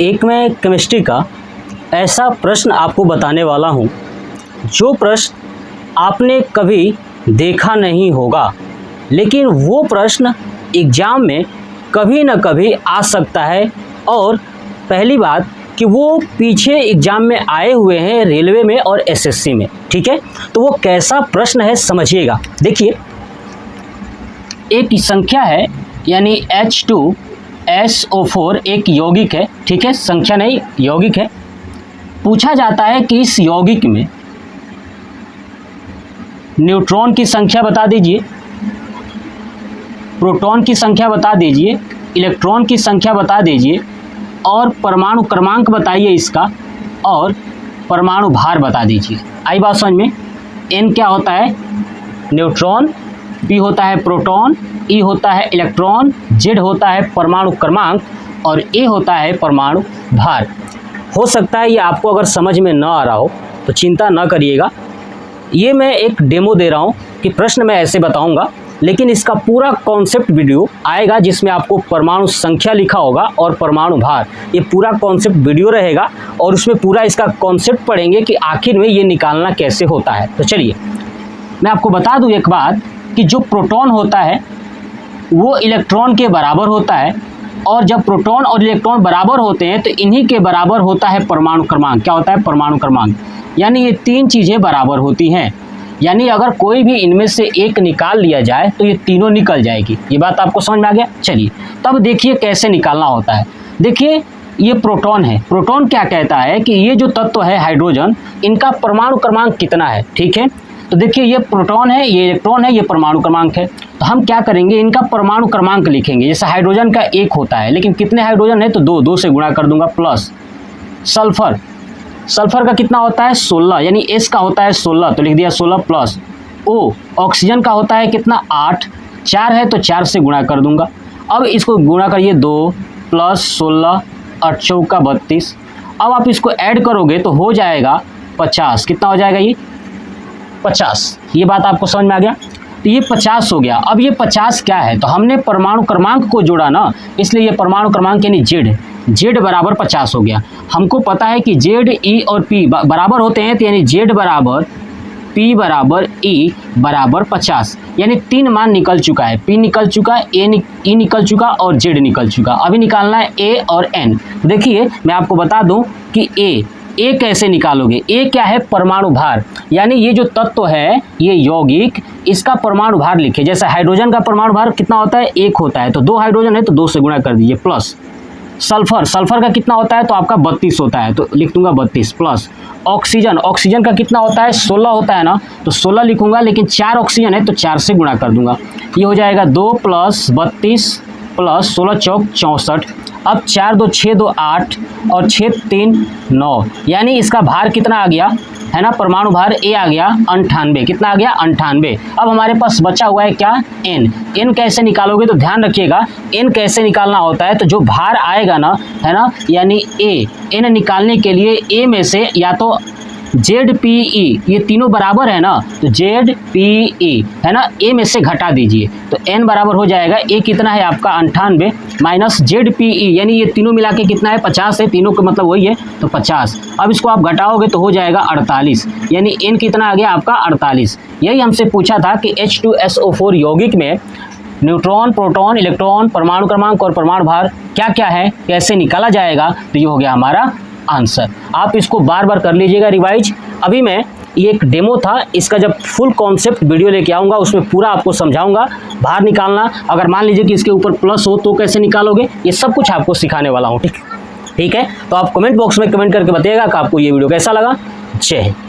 एक मैं केमिस्ट्री का ऐसा प्रश्न आपको बताने वाला हूँ जो प्रश्न आपने कभी देखा नहीं होगा, लेकिन वो प्रश्न एग्ज़ाम में कभी न कभी आ सकता है। और पहली बात कि वो पीछे एग्ज़ाम में आए हुए हैं रेलवे में और एसएससी में, ठीक है। तो वो कैसा प्रश्न है समझिएगा। देखिए, एक संख्या है यानी H2SO4 एक यौगिक है, ठीक है, संख्या नहीं यौगिक है। पूछा जाता है कि इस यौगिक में न्यूट्रॉन की संख्या बता दीजिए, प्रोटॉन की संख्या बता दीजिए, इलेक्ट्रॉन की संख्या बता दीजिए और परमाणु क्रमांक बताइए इसका, और परमाणु भार बता दीजिए। आई बात समझ में। N क्या होता है? न्यूट्रॉन, P होता है प्रोटॉन, E होता है इलेक्ट्रॉन, Z होता है परमाणु क्रमांक और A होता है परमाणु भार। हो सकता है ये आपको अगर समझ में ना आ रहा हो तो चिंता ना करिएगा, ये मैं एक डेमो दे रहा हूँ कि प्रश्न मैं ऐसे बताऊँगा, लेकिन इसका पूरा कॉन्सेप्ट वीडियो आएगा जिसमें आपको परमाणु संख्या लिखा होगा और परमाणु भार, ये पूरा कॉन्सेप्ट वीडियो रहेगा और उसमें पूरा इसका कॉन्सेप्ट पढ़ेंगे कि आखिर में ये निकालना कैसे होता है। तो चलिए मैं आपको बता दूं एक बात कि जो प्रोटॉन होता है वो इलेक्ट्रॉन के बराबर होता है, और जब प्रोटॉन और इलेक्ट्रॉन बराबर होते हैं तो इन्हीं के बराबर होता है परमाणु क्रमांक। क्या होता है? परमाणु क्रमांक। यानी ये तीन चीज़ें बराबर होती हैं, यानी अगर कोई भी इनमें से एक निकाल लिया जाए तो ये तीनों निकल जाएगी। ये बात आपको समझ में आ गया? चलिए तब देखिए कैसे निकालना होता है। देखिए ये प्रोटॉन है, प्रोटॉन क्या कहता है कि ये जो तत्व है हाइड्रोजन, इनका परमाणु क्रमांक कितना है, ठीक है। तो देखिए ये प्रोटॉन है, ये इलेक्ट्रॉन है, ये परमाणु क्रमांक है। तो हम क्या करेंगे, इनका परमाणु क्रमांक लिखेंगे। जैसे हाइड्रोजन का 1 होता है, लेकिन कितने हाइड्रोजन है तो 2 से गुणा कर दूंगा, प्लस सल्फर, सल्फर का कितना होता है 16, यानी S का होता है 16 तो लिख दिया 16, प्लस O ऑक्सीजन का होता है कितना 8, 4 है तो 4 से गुणा कर दूंगा। अब इसको गुणा करिए 2 प्लस 16 8 चौका 32। अब आप इसको ऐड करोगे तो हो जाएगा 50। कितना हो जाएगा ये 50। ये बात आपको समझ में आ गया। तो ये 50 हो गया। अब ये 50 क्या है, तो हमने परमाणु क्रमांक को जोड़ा ना, इसलिए ये परमाणु क्रमांक यानी Z बराबर 50 हो गया। हमको पता है कि Z, E और P बराबर होते हैं, तो यानी Z बराबर P बराबर E बराबर 50, यानी 3 मान निकल चुका है। P निकल चुका, E निकल चुका और Z निकल चुका। अभी निकालना है A और N। देखिए मैं आपको बता दूं कि A कैसे निकालोगे। A क्या है? परमाणु भार, यानी ये जो तत्व है ये यौगिक, इसका परमाणु भार लिखे। जैसे हाइड्रोजन का परमाणु भार कितना होता है 1 होता है, तो 2 हाइड्रोजन है तो 2 से गुणा कर दीजिए, प्लस सल्फर का कितना होता है तो आपका 32 होता है, तो लिख दूंगा 32, प्लस ऑक्सीजन का कितना होता है 16 होता है ना, तो 16 लिखूंगा, लेकिन 4 ऑक्सीजन है तो 4 से गुणा कर दूंगा। ये हो जाएगा 2 प्लस 32 प्लस 16 चौक 64। अब 4 2 6 2 8 और 6 3 9, यानी इसका भार कितना आ गया है ना, परमाणु भार A आ गया 98। कितना आ गया 98। अब हमारे पास बचा हुआ है क्या N कैसे निकालोगे, तो ध्यान रखिएगा N कैसे निकालना होता है। तो जो भार आएगा ना, है ना, यानी N निकालने के लिए A में से या तो ZPE, ये तीनों बराबर है ना, तो ZPE है ना, A में से घटा दीजिए तो N बराबर हो जाएगा A कितना है आपका 98 माइनस ZPE, यानी ये तीनों मिला के कितना है 50 है, तीनों का मतलब वही है तो 50। अब इसको आप घटाओगे तो हो जाएगा 48, यानी N कितना आ गया आपका 48। यही हमसे पूछा था कि H2SO4 यौगिक में न्यूट्रॉन, प्रोटॉन, इलेक्ट्रॉन, परमाणु क्रमांक और परमाणु भार क्या क्या है, कैसे निकाला जाएगा। तो ये हो गया हमारा आंसर। आप इसको बार बार कर लीजिएगा रिवाइज। अभी मैं ये एक डेमो था, इसका जब फुल कॉन्सेप्ट वीडियो लेके आऊँगा उसमें पूरा आपको समझाऊंगा। भार निकालना, अगर मान लीजिए कि इसके ऊपर प्लस हो तो कैसे निकालोगे, ये सब कुछ आपको सिखाने वाला हूँ, ठीक है। तो आप कमेंट बॉक्स में कमेंट करके बताइएगा कि आपको ये वीडियो कैसा लगा। जय हिंद।